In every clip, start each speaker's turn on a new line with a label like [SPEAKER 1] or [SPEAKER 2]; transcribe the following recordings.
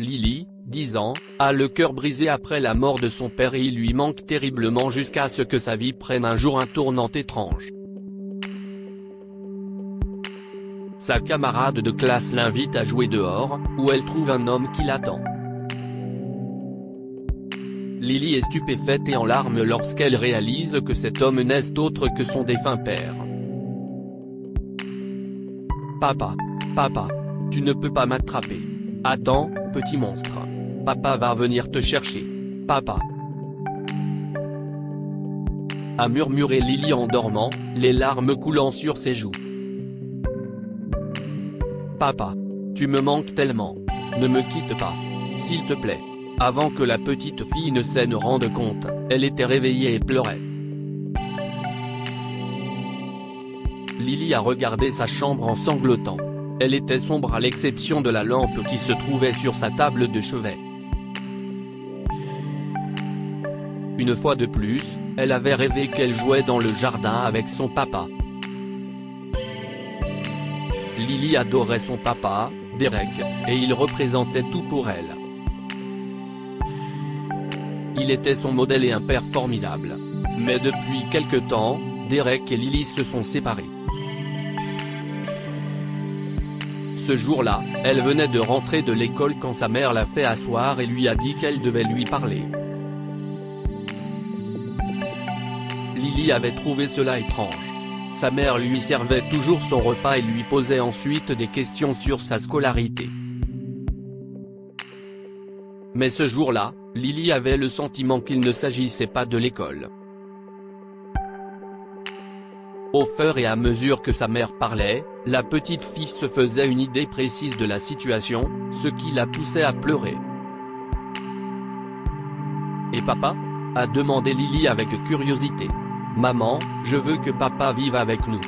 [SPEAKER 1] Lily, 10 ans, a le cœur brisé après la mort de son père et il lui manque terriblement jusqu'à ce que sa vie prenne un jour un tournant étrange. Sa camarade de classe l'invite à jouer dehors, où elle trouve un homme qui l'attend. Lily est stupéfaite et en larmes lorsqu'elle réalise que cet homme n'est autre que son défunt père. Papa. Papa. Tu ne peux pas m'attraper. Attends, petit monstre. Papa va venir te chercher. Papa. A murmuré Lily en dormant, les larmes coulant sur ses joues. Papa. Tu me manques tellement. Ne me quitte pas. S'il te plaît. Avant que la petite fille ne se rende compte, elle était réveillée et pleurait. Lily a regardé sa chambre en sanglotant. Elle était sombre à l'exception de la lampe qui se trouvait sur sa table de chevet. Une fois de plus, elle avait rêvé qu'elle jouait dans le jardin avec son papa. Lily adorait son papa, Derek, et il représentait tout pour elle. Il était son modèle et un père formidable. Mais depuis quelque temps, Derek et Lily se sont séparés. Ce jour-là, elle venait de rentrer de l'école quand sa mère l'a fait asseoir et lui a dit qu'elle devait lui parler. Lily avait trouvé cela étrange. Sa mère lui servait toujours son repas et lui posait ensuite des questions sur sa scolarité. Mais ce jour-là, Lily avait le sentiment qu'il ne s'agissait pas de l'école. Au fur et à mesure que sa mère parlait, la petite fille se faisait une idée précise de la situation, ce qui la poussait à pleurer. « Et papa ?» a demandé Lily avec curiosité. « Maman, je veux que papa vive avec nous. »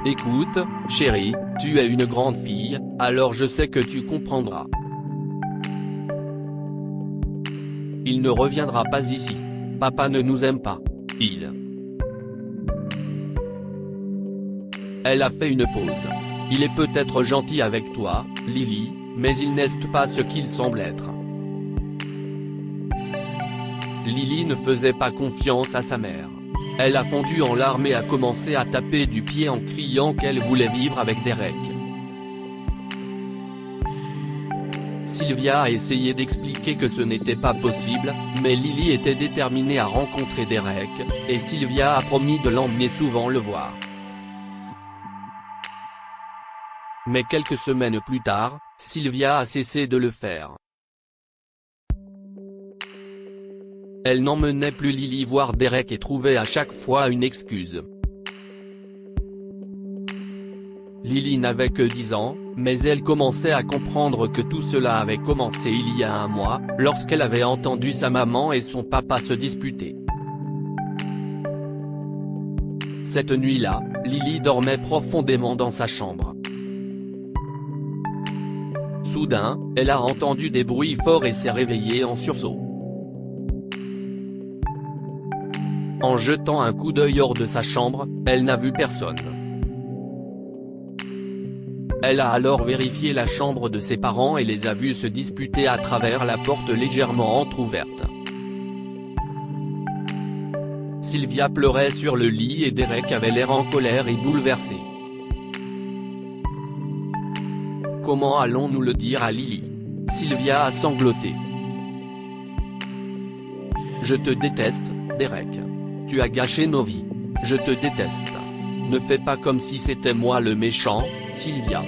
[SPEAKER 1] « Écoute, chérie, tu es une grande fille, alors je sais que tu comprendras. Il ne reviendra pas ici. Papa ne nous aime pas. Elle a fait une pause. Il est peut-être gentil avec toi, Lily, mais il n'est pas ce qu'il semble être. Lily ne faisait pas confiance à sa mère. Elle a fondu en larmes et a commencé à taper du pied en criant qu'elle voulait vivre avec Derek. Sylvia a essayé d'expliquer que ce n'était pas possible, mais Lily était déterminée à rencontrer Derek, et Sylvia a promis de l'emmener souvent le voir. Mais quelques semaines plus tard, Sylvia a cessé de le faire. Elle n'emmenait plus Lily voir Derek et trouvait à chaque fois une excuse. Lily n'avait que 10 ans, mais elle commençait à comprendre que tout cela avait commencé il y a un mois, lorsqu'elle avait entendu sa maman et son papa se disputer. Cette nuit-là, Lily dormait profondément dans sa chambre. Soudain, elle a entendu des bruits forts et s'est réveillée en sursaut. En jetant un coup d'œil hors de sa chambre, elle n'a vu personne. Elle a alors vérifié la chambre de ses parents et les a vus se disputer à travers la porte légèrement entrouverte. Sylvia pleurait sur le lit et Derek avait l'air en colère et bouleversé. Comment allons-nous le dire à Lily ? Sylvia a sangloté. Je te déteste, Derek. Tu as gâché nos vies. Je te déteste. Ne fais pas comme si c'était moi le méchant, Sylvia.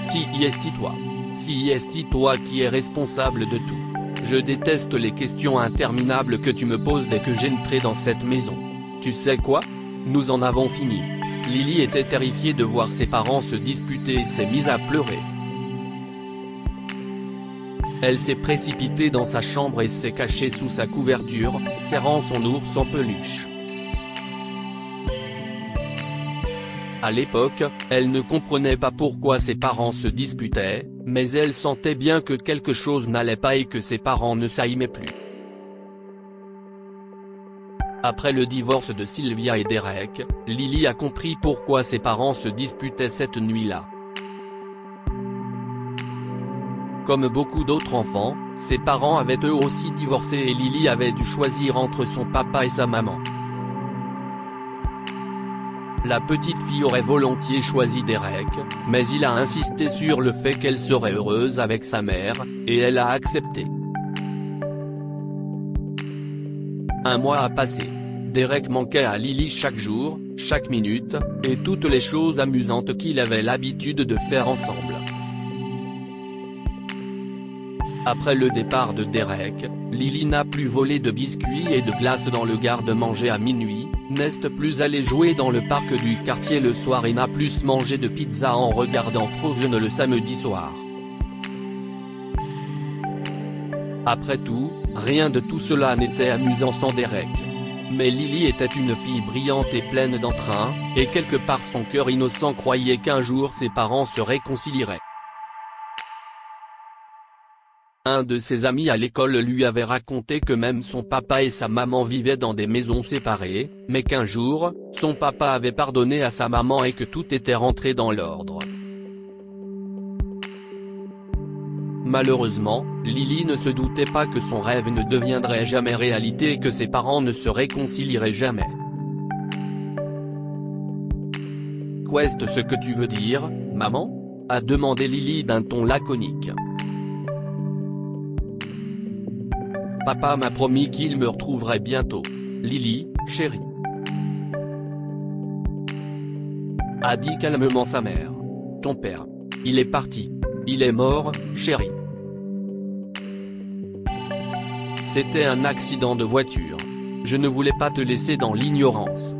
[SPEAKER 1] Si est toi. Si est toi qui es responsable de tout. Je déteste les questions interminables que tu me poses dès que j'entrais dans cette maison. Tu sais quoi ? Nous en avons fini. Lily était terrifiée de voir ses parents se disputer et s'est mise à pleurer. Elle s'est précipitée dans sa chambre et s'est cachée sous sa couverture, serrant son ours en peluche. À l'époque, elle ne comprenait pas pourquoi ses parents se disputaient, mais elle sentait bien que quelque chose n'allait pas et que ses parents ne s'aimaient plus. Après le divorce de Sylvia et Derek, Lily a compris pourquoi ses parents se disputaient cette nuit-là. Comme beaucoup d'autres enfants, ses parents avaient eux aussi divorcé et Lily avait dû choisir entre son papa et sa maman. La petite fille aurait volontiers choisi Derek, mais il a insisté sur le fait qu'elle serait heureuse avec sa mère, et elle a accepté. Un mois a passé. Derek manquait à Lily chaque jour, chaque minute, et toutes les choses amusantes qu'il avait l'habitude de faire ensemble. Après le départ de Derek, Lily n'a plus volé de biscuits et de glaces dans le garde-manger à minuit, n'est plus allée jouer dans le parc du quartier le soir et n'a plus mangé de pizza en regardant Frozen le samedi soir. Après tout, rien de tout cela n'était amusant sans Derek. Mais Lily était une fille brillante et pleine d'entrain, et quelque part son cœur innocent croyait qu'un jour ses parents se réconcilieraient. Un de ses amis à l'école lui avait raconté que même son papa et sa maman vivaient dans des maisons séparées, mais qu'un jour, son papa avait pardonné à sa maman et que tout était rentré dans l'ordre. Malheureusement, Lily ne se doutait pas que son rêve ne deviendrait jamais réalité et que ses parents ne se réconcilieraient jamais. Qu'est-ce ce que tu veux dire, maman ? A demandé Lily d'un ton laconique. Papa m'a promis qu'il me retrouverait bientôt. Lily, chérie. A dit calmement sa mère. Ton père. Il est parti. Il est mort, chérie. C'était un accident de voiture. Je ne voulais pas te laisser dans l'ignorance.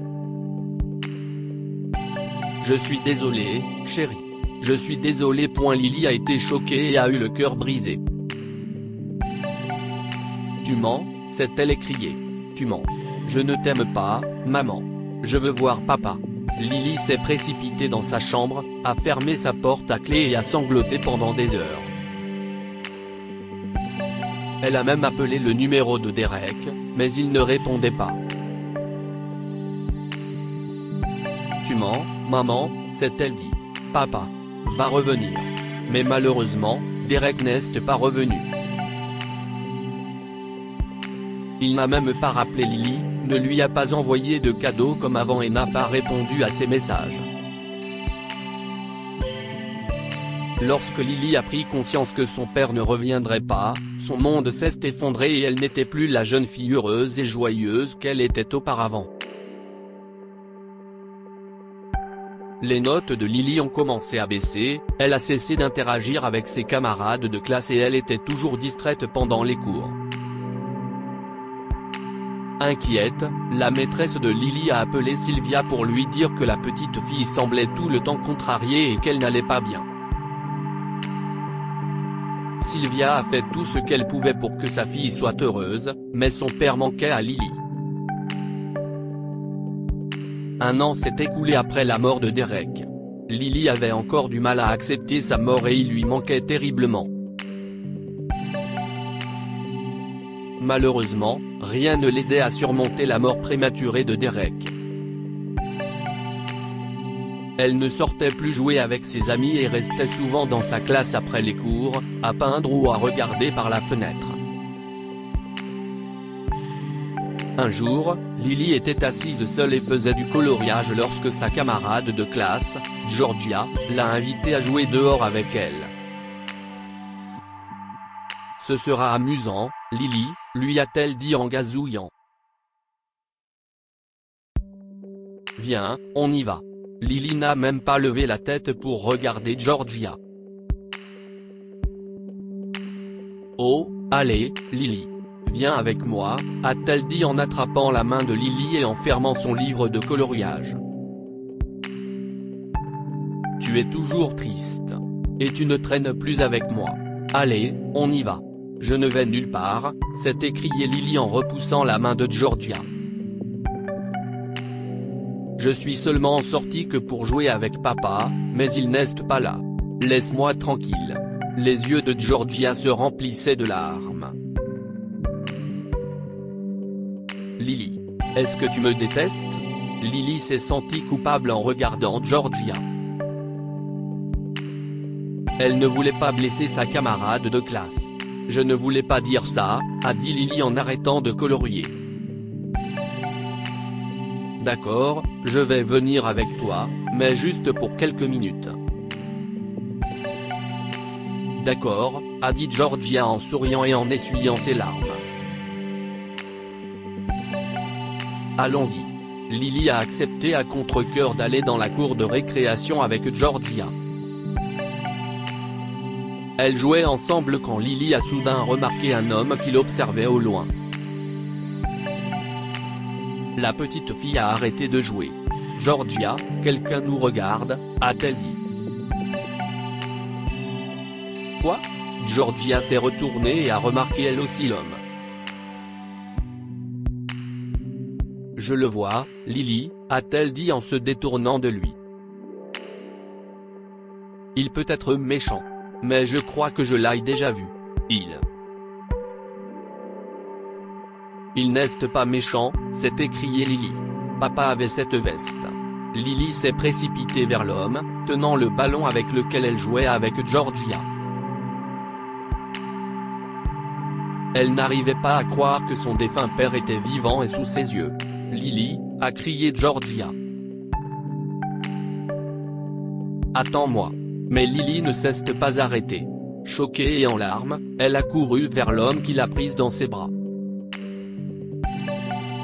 [SPEAKER 1] Je suis désolé, chérie. Je suis désolé. Lily a été choquée et a eu le cœur brisé. Tu mens, s'est-elle écriée. Tu mens. Je ne t'aime pas, maman. Je veux voir papa. Lily s'est précipitée dans sa chambre, a fermé sa porte à clé et a sangloté pendant des heures. Elle a même appelé le numéro de Derek, mais il ne répondait pas. Tu mens, maman, s'est-elle dit. Papa va revenir. Mais malheureusement, Derek n'est pas revenu. Il n'a même pas rappelé Lily, ne lui a pas envoyé de cadeau comme avant et n'a pas répondu à ses messages. Lorsque Lily a pris conscience que son père ne reviendrait pas, son monde s'est effondré et elle n'était plus la jeune fille heureuse et joyeuse qu'elle était auparavant. Les notes de Lily ont commencé à baisser, elle a cessé d'interagir avec ses camarades de classe et elle était toujours distraite pendant les cours. Inquiète, la maîtresse de Lily a appelé Sylvia pour lui dire que la petite fille semblait tout le temps contrariée et qu'elle n'allait pas bien. Sylvia a fait tout ce qu'elle pouvait pour que sa fille soit heureuse, mais son père manquait à Lily. Un an s'est écoulé après la mort de Derek. Lily avait encore du mal à accepter sa mort et il lui manquait terriblement. Malheureusement, rien ne l'aidait à surmonter la mort prématurée de Derek. Elle ne sortait plus jouer avec ses amis et restait souvent dans sa classe après les cours, à peindre ou à regarder par la fenêtre. Un jour, Lily était assise seule et faisait du coloriage lorsque sa camarade de classe, Georgia, l'a invitée à jouer dehors avec elle. Ce sera amusant, Lily, lui a-t-elle dit en gazouillant. Viens, on y va. Lily n'a même pas levé la tête pour regarder Georgia. Oh, allez, Lily. Viens avec moi, a-t-elle dit en attrapant la main de Lily et en fermant son livre de coloriage. Tu es toujours triste. Et tu ne traînes plus avec moi. Allez, on y va. Je ne vais nulle part, s'est écrié Lily en repoussant la main de Georgia. Je suis seulement sortie que pour jouer avec papa, mais il n'est pas là. Laisse-moi tranquille. Les yeux de Georgia se remplissaient de larmes. Lily. Est-ce que tu me détestes? Lily s'est sentie coupable en regardant Georgia. Elle ne voulait pas blesser sa camarade de classe. Je ne voulais pas dire ça, a dit Lily en arrêtant de colorier. D'accord, je vais venir avec toi, mais juste pour quelques minutes. D'accord, a dit Georgia en souriant et en essuyant ses larmes. Allons-y. Lily a accepté à contre-cœur d'aller dans la cour de récréation avec Georgia. Elles jouaient ensemble quand Lily a soudain remarqué un homme qui l'observait au loin. La petite fille a arrêté de jouer. « Georgia, quelqu'un nous regarde », a-t-elle dit. « Quoi ?» Georgia s'est retournée et a remarqué elle aussi l'homme. « Je le vois, Lily », a-t-elle dit en se détournant de lui. « Il peut être méchant. Mais je crois que je l'ai déjà vu. Il n'est pas méchant, s'est écrié Lily. Papa avait cette veste. » Lily s'est précipitée vers l'homme, tenant le ballon avec lequel elle jouait avec Georgia. Elle n'arrivait pas à croire que son défunt père était vivant et sous ses yeux. « Lily », a crié Georgia. « Attends-moi. » Mais Lily ne s'est pas arrêtée. Choquée et en larmes, elle a couru vers l'homme qui l'a prise dans ses bras.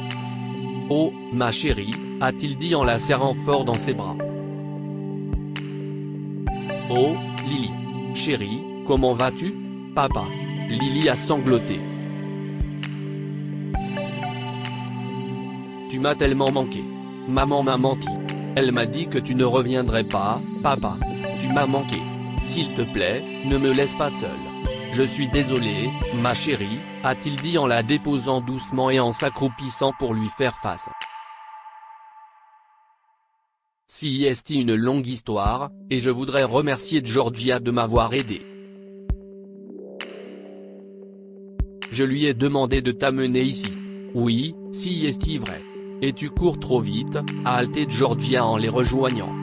[SPEAKER 1] « Oh, ma chérie », a-t-il dit en la serrant fort dans ses bras. « Oh, Lily. Chérie, comment vas-tu, papa ?» Lily a sangloté. « Tu m'as tellement manqué. Maman m'a menti. Elle m'a dit que tu ne reviendrais pas, papa. Tu m'as manqué. S'il te plaît, ne me laisse pas seule. Je suis désolé, ma chérie, a-t-il dit en la déposant doucement et en s'accroupissant pour lui faire face. C'est une longue histoire, et je voudrais remercier Georgia de m'avoir aidé. Je lui ai demandé de t'amener ici. Oui, c'est vrai. Et tu cours trop vite, a haleté Georgia en les rejoignant.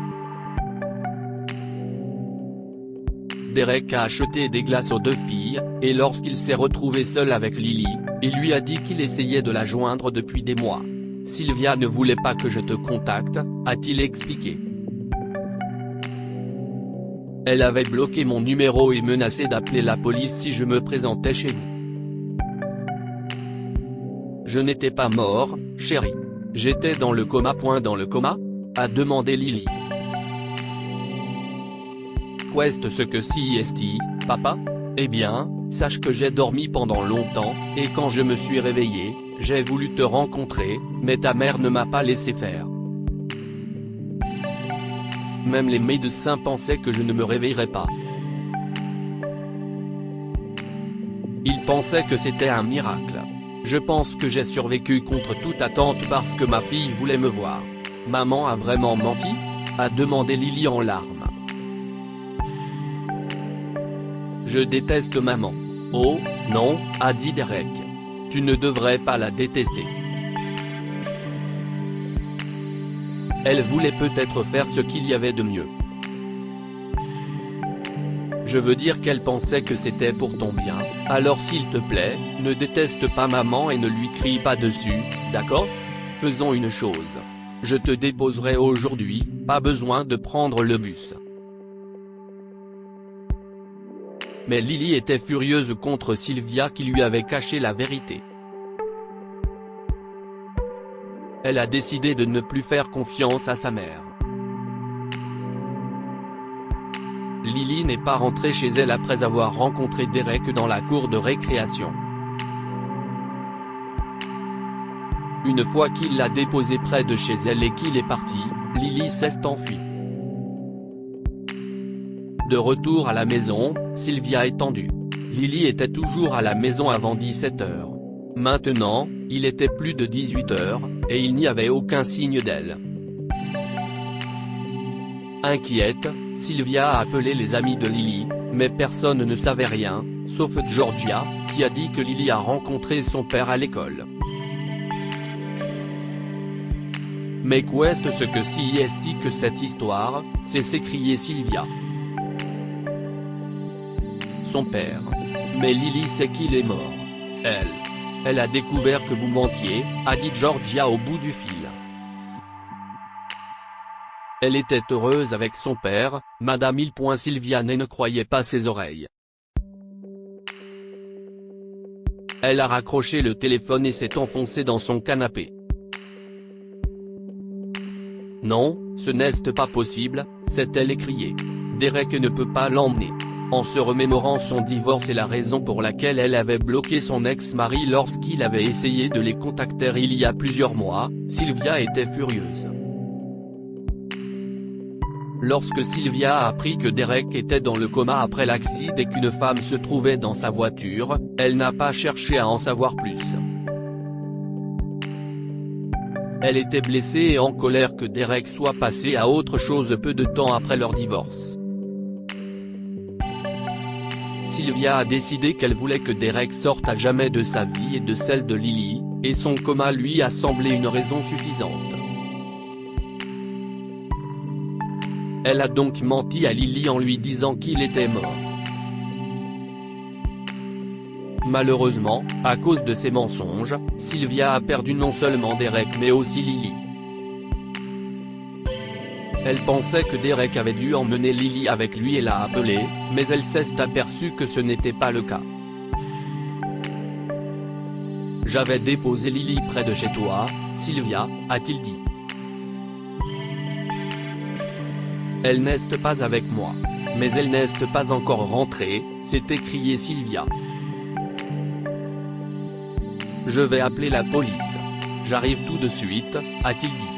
[SPEAKER 1] Derek a acheté des glaces aux deux filles, et lorsqu'il s'est retrouvé seul avec Lily, il lui a dit qu'il essayait de la joindre depuis des mois. « Sylvia ne voulait pas que je te contacte », a-t-il expliqué. Elle avait bloqué mon numéro et menacé d'appeler la police si je me présentais chez vous. Je n'étais pas mort, chérie. J'étais dans le coma. Dans le coma ? A demandé Lily. Qu'est-ce que c'est, papa? Eh bien, sache que j'ai dormi pendant longtemps, et quand je me suis réveillé, j'ai voulu te rencontrer, mais ta mère ne m'a pas laissé faire. Même les médecins pensaient que je ne me réveillerais pas. Ils pensaient que c'était un miracle. Je pense que j'ai survécu contre toute attente parce que ma fille voulait me voir. Maman a vraiment menti? A demandé Lily en larmes. Je déteste maman. Oh, non, a dit Derek. Tu ne devrais pas la détester. Elle voulait peut-être faire ce qu'il y avait de mieux. Je veux dire qu'elle pensait que c'était pour ton bien, alors s'il te plaît, ne déteste pas maman et ne lui crie pas dessus, d'accord? Faisons une chose. Je te déposerai aujourd'hui, pas besoin de prendre le bus. Mais Lily était furieuse contre Sylvia qui lui avait caché la vérité. Elle a décidé de ne plus faire confiance à sa mère. Lily n'est pas rentrée chez elle après avoir rencontré Derek dans la cour de récréation. Une fois qu'il l'a déposée près de chez elle et qu'il est parti, Lily s'est enfuie. De retour à la maison, Sylvia est tendue. Lily était toujours à la maison avant 17h. Maintenant, il était plus de 18h, et il n'y avait aucun signe d'elle. Inquiète, Sylvia a appelé les amis de Lily, mais personne ne savait rien, sauf Georgia, qui a dit que Lily a rencontré son père à l'école. Mais qu'est-ce que si est que cette histoire, c'est s'écrier Sylvia. Son père. Mais Lily sait qu'il est mort. Elle a découvert que vous mentiez, a dit Georgia au bout du fil. Elle était heureuse avec son père, Madame Sylvia ne croyait pas ses oreilles. Elle a raccroché le téléphone et s'est enfoncée dans son canapé. Non, ce n'est pas possible, s'est-elle écriée. Derek ne peut pas l'emmener. En se remémorant son divorce et la raison pour laquelle elle avait bloqué son ex-mari lorsqu'il avait essayé de les contacter il y a plusieurs mois, Sylvia était furieuse. Lorsque Sylvia a appris que Derek était dans le coma après l'accident et qu'une femme se trouvait dans sa voiture, elle n'a pas cherché à en savoir plus. Elle était blessée et en colère que Derek soit passé à autre chose peu de temps après leur divorce. Sylvia a décidé qu'elle voulait que Derek sorte à jamais de sa vie et de celle de Lily, et son coma lui a semblé une raison suffisante. Elle a donc menti à Lily en lui disant qu'il était mort. Malheureusement, à cause de ces mensonges, Sylvia a perdu non seulement Derek mais aussi Lily. Elle pensait que Derek avait dû emmener Lily avec lui et l'a appelée, mais elle s'est aperçue que ce n'était pas le cas. J'avais déposé Lily près de chez toi, Sylvia, a-t-il dit. Elle n'est pas avec moi. Mais elle n'est pas encore rentrée, s'est écriée Sylvia. Je vais appeler la police. J'arrive tout de suite, a-t-il dit.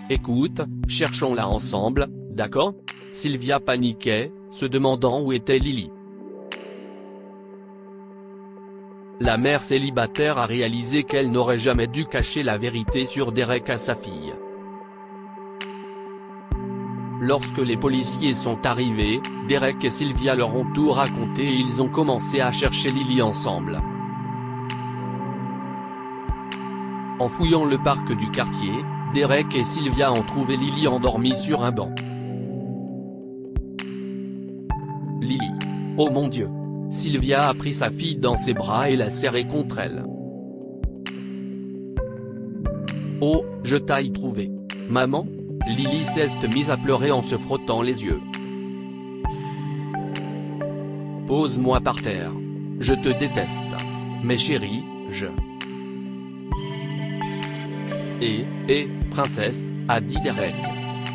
[SPEAKER 1] Écoute, cherchons-la ensemble, d'accord ? Sylvia paniquait, se demandant où était Lily. La mère célibataire a réalisé qu'elle n'aurait jamais dû cacher la vérité sur Derek à sa fille. Lorsque les policiers sont arrivés, Derek et Sylvia leur ont tout raconté et ils ont commencé à chercher Lily ensemble. En fouillant le parc du quartier, Derek et Sylvia ont trouvé Lily endormie sur un banc. Lily. Oh mon Dieu. Sylvia a pris sa fille dans ses bras et l'a serrée contre elle. Oh, je t'aille trouvé. Maman ? Lily s'est mise à pleurer en se frottant les yeux. Pose-moi par terre. Je te déteste. Mais chérie, je... princesse, a dit Derek.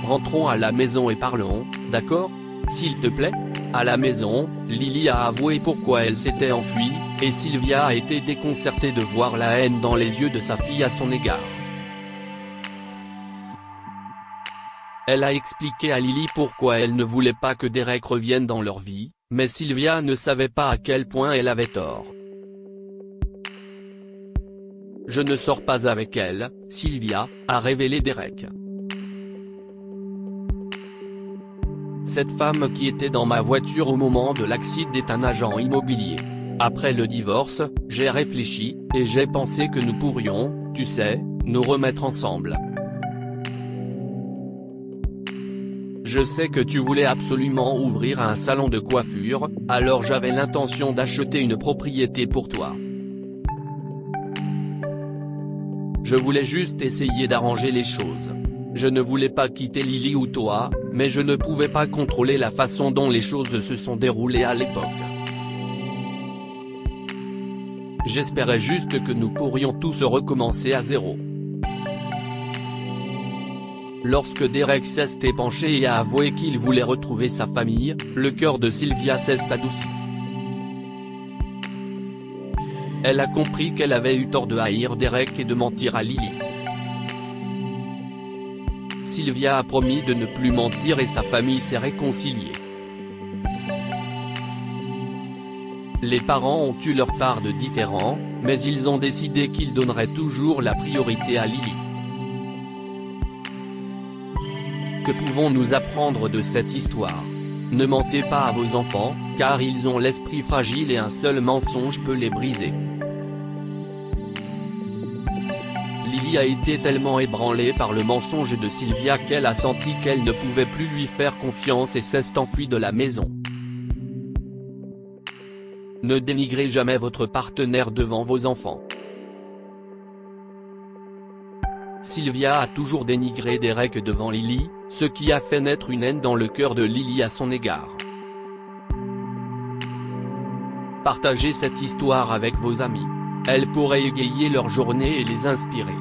[SPEAKER 1] Rentrons à la maison et parlons, d'accord ? S'il te plaît ? À la maison, Lily a avoué pourquoi elle s'était enfuie, et Sylvia a été déconcertée de voir la haine dans les yeux de sa fille à son égard. Elle a expliqué à Lily pourquoi elle ne voulait pas que Derek revienne dans leur vie, mais Sylvia ne savait pas à quel point elle avait tort. Je ne sors pas avec elle, Sylvia, a révélé Derek. Cette femme qui était dans ma voiture au moment de l'accident est un agent immobilier. Après le divorce, j'ai réfléchi, et j'ai pensé que nous pourrions, tu sais, nous remettre ensemble. Je sais que tu voulais absolument ouvrir un salon de coiffure, alors j'avais l'intention d'acheter une propriété pour toi. Je voulais juste essayer d'arranger les choses. Je ne voulais pas quitter Lily ou toi, mais je ne pouvais pas contrôler la façon dont les choses se sont déroulées à l'époque. J'espérais juste que nous pourrions tous recommencer à zéro. Lorsque Derek s'est penché et a avoué qu'il voulait retrouver sa famille, le cœur de Sylvia s'est adouci. Elle a compris qu'elle avait eu tort de haïr Derek et de mentir à Lily. Sylvia a promis de ne plus mentir et sa famille s'est réconciliée. Les parents ont eu leur part de différends, mais ils ont décidé qu'ils donneraient toujours la priorité à Lily. Que pouvons-nous apprendre de cette histoire ? Ne mentez pas à vos enfants, car ils ont l'esprit fragile et un seul mensonge peut les briser. Lily a été tellement ébranlée par le mensonge de Sylvia qu'elle a senti qu'elle ne pouvait plus lui faire confiance et s'est enfuie de la maison. Ne dénigrez jamais votre partenaire devant vos enfants. Sylvia a toujours dénigré Derek devant Lily, ce qui a fait naître une haine dans le cœur de Lily à son égard. Partagez cette histoire avec vos amis. Elle pourrait égayer leur journée et les inspirer.